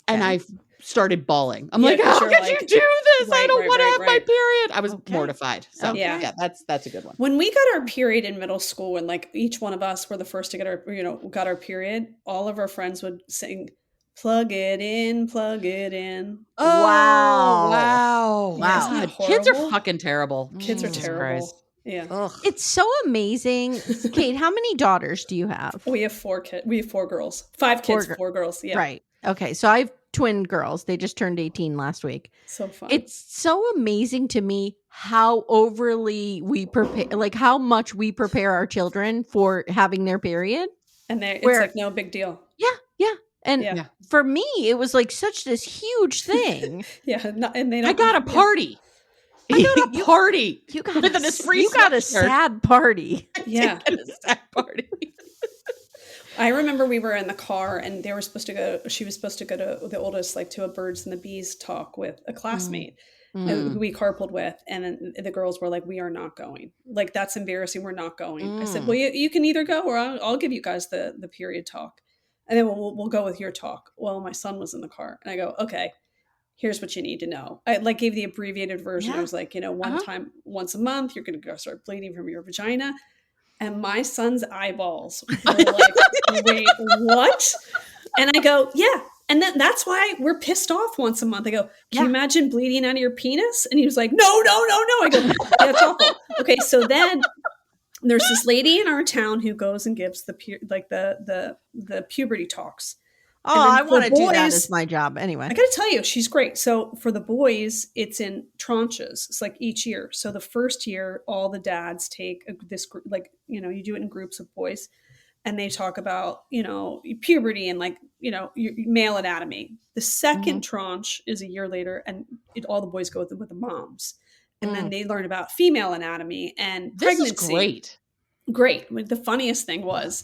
And I started bawling. I'm like, how could you do this? I don't want to have my period. I was mortified. So yeah, that's a good one. When we got our period in middle school, and like each one of us were the first to get got our period, all of our friends would sing, "Plug it in, plug it in." Oh, wow. God, kids are fucking terrible. Kids are terrible. Christ. Yeah. Ugh. It's so amazing. Kate, how many daughters do you have? We have 4 kids. We have 4 girls. 5 kids, 4 girls. Yeah. Right. Okay. So I have twin girls. They just turned 18 last week. So fun. It's so amazing to me how overly we prepare, like how much we prepare our children for having their period. And it's like no big deal. Yeah. And for me, it was like such this huge thing. And I got a party. I got a party. You got a sad party. Yeah. A sad party. I remember we were in the car and she was supposed to go to the oldest, like to a birds and the bees talk with a classmate who we carpooled with. And then the girls were like, we are not going. Like, that's embarrassing. We're not going. I said, well, you can either go or I'll give you guys the period talk. And then we'll go with your talk. Well, my son was in the car and I go, okay, here's what you need to know. I like gave the abbreviated version. Yeah. It was like, one time, once a month, you're going to go start bleeding from your vagina. And my son's eyeballs were like, wait, what? And I go, yeah. And then that's why we're pissed off once a month. I go, can you imagine bleeding out of your penis? And he was like, no. I go, that's awful. Okay. So then there's this lady in our town who goes and gives the puberty talks. Oh, I want to do that as my job anyway. I got to tell you, she's great. So for the boys, it's in tranches. It's like each year. So the first year, all the dads take this, like, you do it in groups of boys and they talk about, puberty and like, your male anatomy. The second tranche is a year later and all the boys go with the moms. And then they learn about female anatomy and pregnancy. This is great. The funniest thing was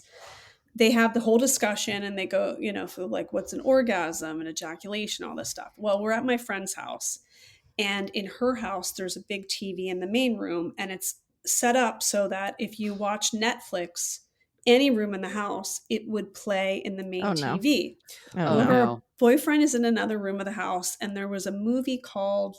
they have the whole discussion and they go, for like, what's an orgasm and ejaculation, all this stuff. Well, we're at my friend's house and in her house, there's a big TV in the main room and it's set up so that if you watch Netflix, any room in the house, it would play in the main TV. Her boyfriend is in another room of the house and there was a movie called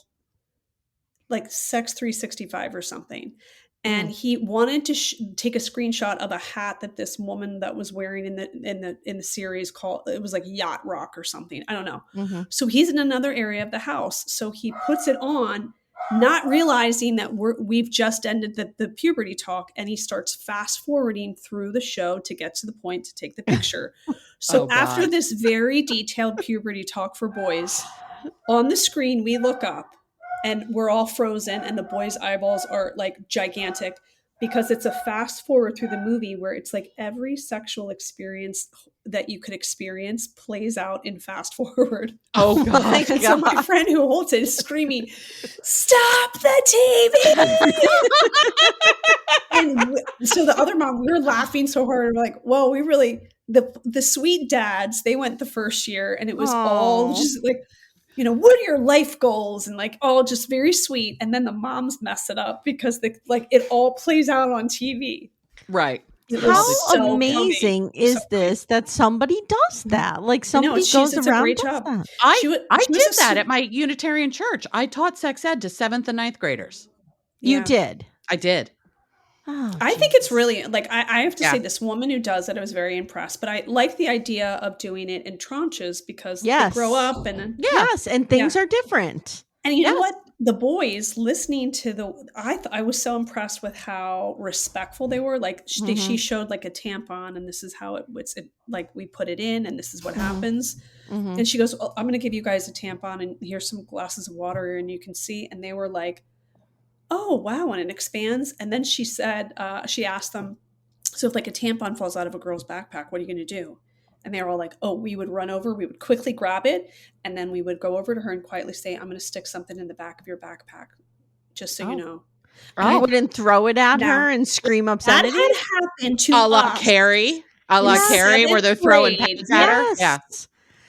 like Sex 365 or something. And he wanted to take a screenshot of a hat that this woman that was wearing in the series called, it was like Yacht Rock or something. I don't know. So he's in another area of the house. So he puts it on, not realizing that we've just ended the puberty talk. And he starts fast forwarding through the show to get to the point to take the picture. So after this very detailed puberty talk for boys, on the screen, we look up. And we're all frozen and the boys' eyeballs are like gigantic. because it's a fast forward through the movie where it's like every sexual experience that you could experience plays out in fast forward. Oh God. So my friend who holds it is screaming, "Stop the TV!" And so the other mom, we were laughing so hard. We're like, "Whoa, we really." The sweet dads, they went the first year, and it was all just like, you know, what are your life goals? And like all just very sweet. And then the moms mess it up because it all plays out on TV. Right. How so amazing is this that somebody does that? Like somebody goes around and does that. I did that at my Unitarian church. I taught sex ed to 7th and 9th graders. You did? I did. Oh, I think it's really like, I have to say, this woman who does it, I was very impressed, but I like the idea of doing it in tranches because they grow up and and things are different. And you know what? The boys listening to I was so impressed with how respectful they were. Like she showed like a tampon, and this is how it's like we put it in, and this is what happens. And she goes, I'm going to give you guys a tampon, and here's some glasses of water, and you can see. And they were like, oh, wow. And it expands. And then she said, she asked them, so if like a tampon falls out of a girl's backpack, what are you going to do? And they were all like, oh, we would run over, we would quickly grab it. And then we would go over to her and quietly say, I'm going to stick something in the back of your backpack, just so you know. You wouldn't throw it at her and scream obscenity? That had happened to a la Carrie. A la Carrie, where they're throwing pens at her.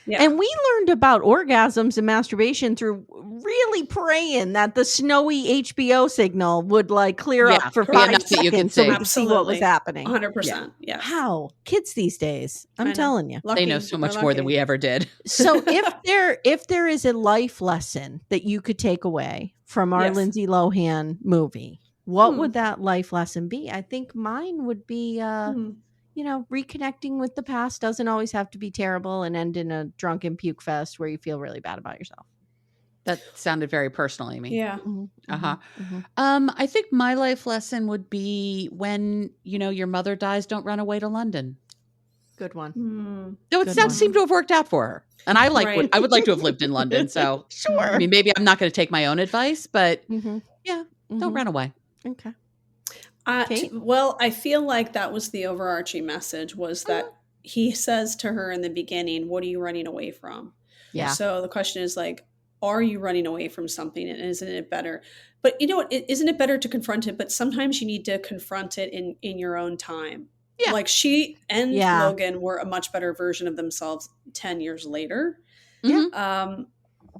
Yeah. And we learned about orgasms and masturbation through really praying that the snowy HBO signal would like clear up for 5 seconds that you can so we could see what was happening. 100%. Yeah. How? Kids these days, I'm telling you. They know so much more than we ever did. So if there is a life lesson that you could take away from our Lindsay Lohan movie, what would that life lesson be? I think mine would be you know, reconnecting with the past doesn't always have to be terrible and end in a drunken puke fest where you feel really bad about yourself. That sounded very personal, Amy. Yeah. I think my life lesson would be when, you know, your mother dies, don't run away to London. Good one. No, it seemed to have worked out for her. And I I would like to have lived in London. So sure. I mean, maybe I'm not going to take my own advice, but don't run away. Okay. Well, I feel like that was the overarching message was that he says to her in the beginning, what are you running away from? Yeah. So the question is like, are you running away from something? And isn't it better? But you know what? Isn't it better to confront it? But sometimes you need to confront it in your own time. Yeah. Like she and Logan were a much better version of themselves 10 years later. Yeah.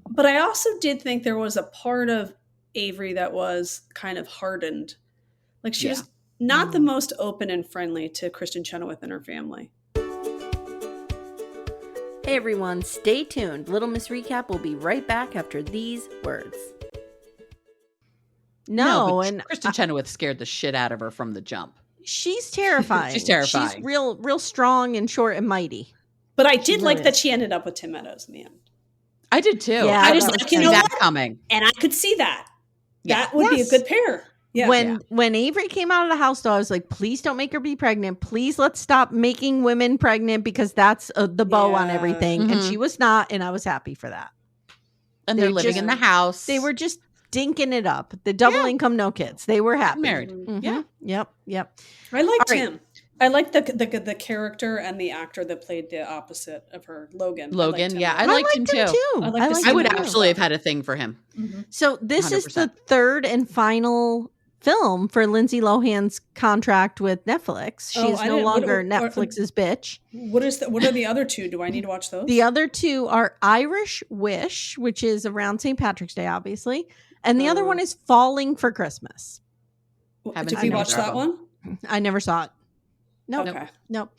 But I also did think there was a part of Avery that was kind of hardened. Like she was not the most open and friendly to Kristen Chenoweth and her family. Hey everyone, stay tuned. Little Miss Recap will be right back after these words. And Kristen Chenoweth scared the shit out of her from the jump. She's terrifying. She's terrifying. She's real strong and short and mighty. But I did like that she ended up with Tim Meadows in the end. I did too. Yeah, I just like, you know that coming. And I could see that. That would be a good pair. Yeah. When Avery came out of the house, though, I was like, please don't make her be pregnant. Please let's stop making women pregnant because that's the bow on everything. And she was not, and I was happy for that. And they're living in the house. They were just dinking it up. The double income, no kids. They were happy. Married. Yep. I liked him. I liked the character and the actor that played the opposite of her, Logan. I liked him too. I would absolutely have had a thing for him. So this 100%. Is the third and final film for Lindsay Lohan's contract with Netflix. She's no longer Netflix's bitch. What are the other two? Do I need to watch those? The other two are Irish Wish, which is around St. Patrick's Day, obviously. And the other one is Falling for Christmas. Did we watch that one? I never saw it. Nope. Okay. Nope.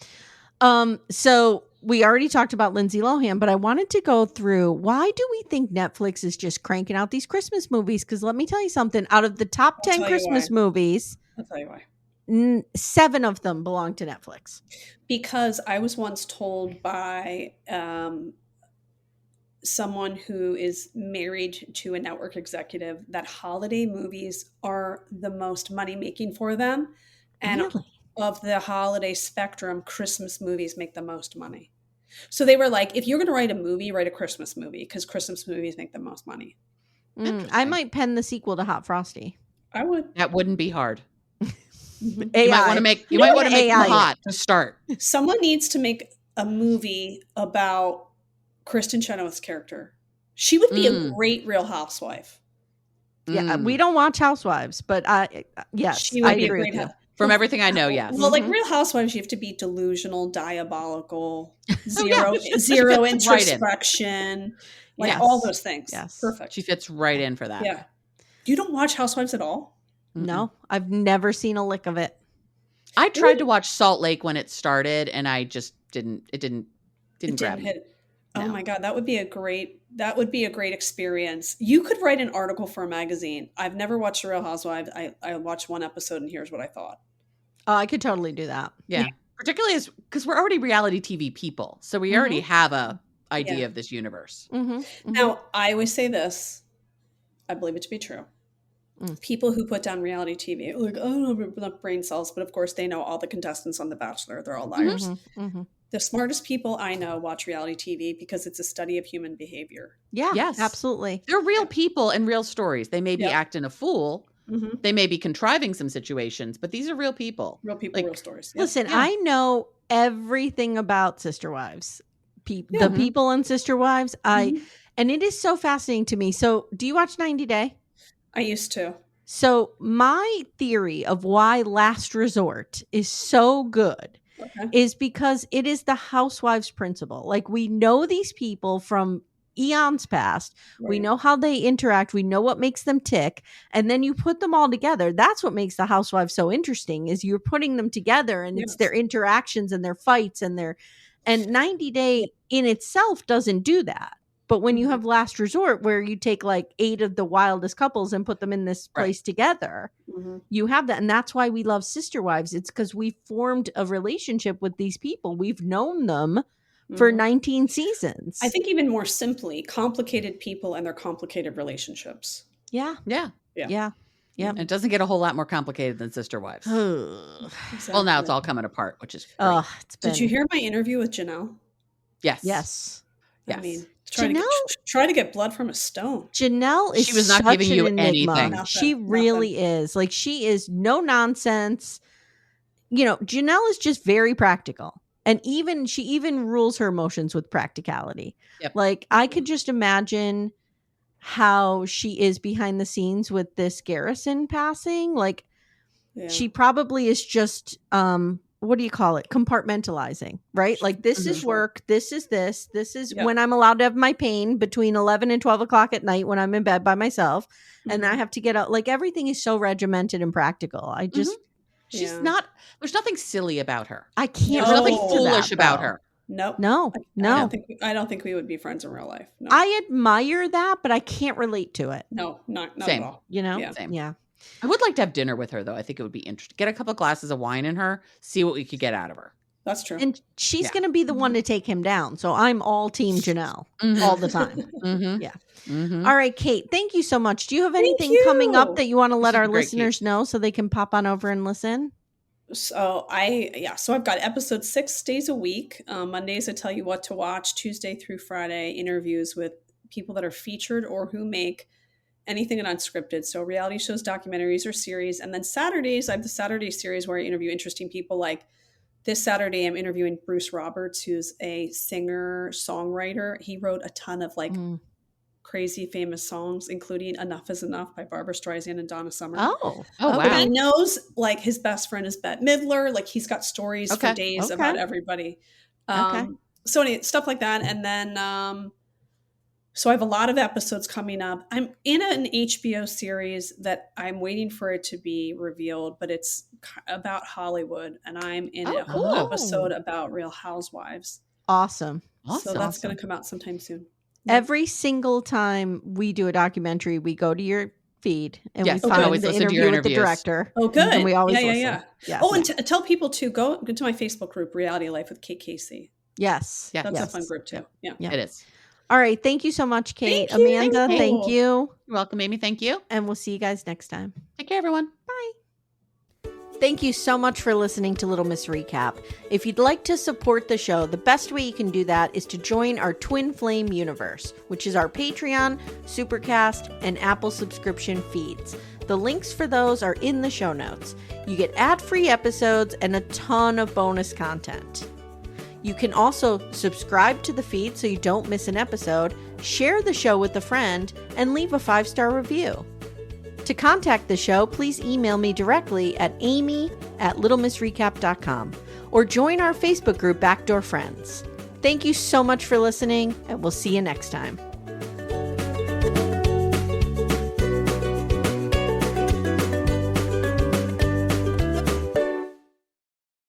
So we already talked about Lindsay Lohan, but I wanted to go through why do we think Netflix is just cranking out these Christmas movies? Because let me tell you something. Out of the top 10 Christmas movies, I'll tell you why. 7 of them belong to Netflix. Because I was once told by someone who is married to a network executive that holiday movies are the most money making for them. And really? Of the holiday spectrum, Christmas movies make the most money. So they were like, if you're going to write a movie, write a Christmas movie because Christmas movies make the most money. I might pen the sequel to Hot Frosty. I would. That wouldn't be hard. AI. You might want to make them hot to start. Someone needs to make a movie about Kristen Chenoweth's character. She would be a great Real Housewife. Yeah, we don't watch Housewives, but yes, she would I be agree a great with you. From everything I know, yes. Well, like Real Housewives, you have to be delusional, diabolical, zero introspection, all those things. Yes. Perfect. She fits right in for that. Yeah. You don't watch Housewives at all? No, I've never seen a lick of it. I tried to watch Salt Lake when it started, and I just didn't. It didn't grab me. Oh my God, that would be a great experience. You could write an article for a magazine. I've never watched The Real Housewives. I watched one episode, and here's what I thought. Oh, I could totally do that. Yeah. Particularly because we're already reality TV people, so we already have a idea of this universe. Now, I always say this. I believe it to be true. People who put down reality TV, like, I don't have enough brain cells, but of course they know all the contestants on The Bachelor. They're all liars. The smartest people I know watch reality TV because it's a study of human behavior. Yeah, yes, absolutely. They're real people and real stories. They may be acting a fool. They may be contriving some situations, but these are real people. Real people, real stories. Yeah. Listen, I know everything about Sister Wives. The people in Sister Wives. And it is so fascinating to me. So do you watch 90 Day? I used to. So my theory of why Last Resort is so good is because it is the housewives principle. Like, we know these people from eons past. Right. We know how they interact. We know what makes them tick. And then you put them all together. That's what makes the housewives so interesting, is you're putting them together, and it's their interactions and their fights and 90 Day in itself doesn't do that. But when you have Last Resort, where you take like 8 of the wildest couples and put them in this place together, you have that. And that's why we love Sister Wives. It's because we formed a relationship with these people. We've known them for 19 seasons. I think even more simply, complicated people and their complicated relationships. Yeah. And it doesn't get a whole lot more complicated than Sister Wives. Exactly. Well, now it's all coming apart, which is great. Did you hear my interview with Janelle? Yes. I mean, try to get blood from a stone. Janelle is she was not giving you anything. She really is. Like, she is no nonsense. You know, Janelle is just very practical. And she even rules her emotions with practicality. Yep. Like, I could just imagine how she is behind the scenes with this Garrison passing. Like, she probably is just what do you call it? Compartmentalizing, right? Like, this is work. This is when I'm allowed to have my pain between 11 and 12 o'clock at night when I'm in bed by myself. And I have to get out. Like, everything is so regimented and practical. I just, she's not, there's nothing silly about her. I can't. There's nothing foolish about her. Nope. No. I don't think we would be friends in real life. No. I admire that, but I can't relate to it. No, not Same. at all. You know? Same. Yeah. I would like to have dinner with her, though. I think it would be interesting. Get a couple of glasses of wine in her, see what we could get out of her. That's true. And she's going to be the one to take him down. So I'm all team Janelle all the time. Yeah. All right, Kate, thank you so much. Do you have anything coming up that you want to let our listeners know so they can pop on over and listen? So I've got episodes 6 days a week. Mondays, I tell you what to watch. Tuesday through Friday, interviews with people that are featured or who make anything unscripted. So reality shows, documentaries, or series. And then Saturdays, I have the Saturday series where I interview interesting people. Like this Saturday, I'm interviewing Bruce Roberts, who's a singer, songwriter. He wrote a ton of crazy famous songs, including Enough is Enough by Barbara Streisand and Donna Summer. Oh, wow. But he knows, like, his best friend is Bette Midler. Like, he's got stories for days about everybody. So anyway, stuff like that. And then, so I have a lot of episodes coming up. I'm in an HBO series that I'm waiting for it to be revealed, but it's about Hollywood. And I'm in a whole episode about Real Housewives. Awesome. So that's going to come out sometime soon. Every single time we do a documentary, we go to your feed and we find the interview with the director. Oh, good. And we always listen. Yeah. Oh, and tell people to go to my Facebook group, Reality Life with Kate Casey. Yes. That's a fun group too. Yeah. It is. All right. Thank you so much, Kate. Amanda, thank you. You're welcome, Amy. Thank you. And we'll see you guys next time. Take care, everyone. Bye. Thank you so much for listening to Little Miss Recap. If you'd like to support the show, the best way you can do that is to join our Twin Flame universe, which is our Patreon, Supercast, and Apple subscription feeds. The links for those are in the show notes. You get ad-free episodes and a ton of bonus content. You can also subscribe to the feed so you don't miss an episode, share the show with a friend, and leave a 5-star review. To contact the show, please email me directly at amy@littlemissrecap.com or join our Facebook group Backdoor Friends. Thank you so much for listening, and we'll see you next time.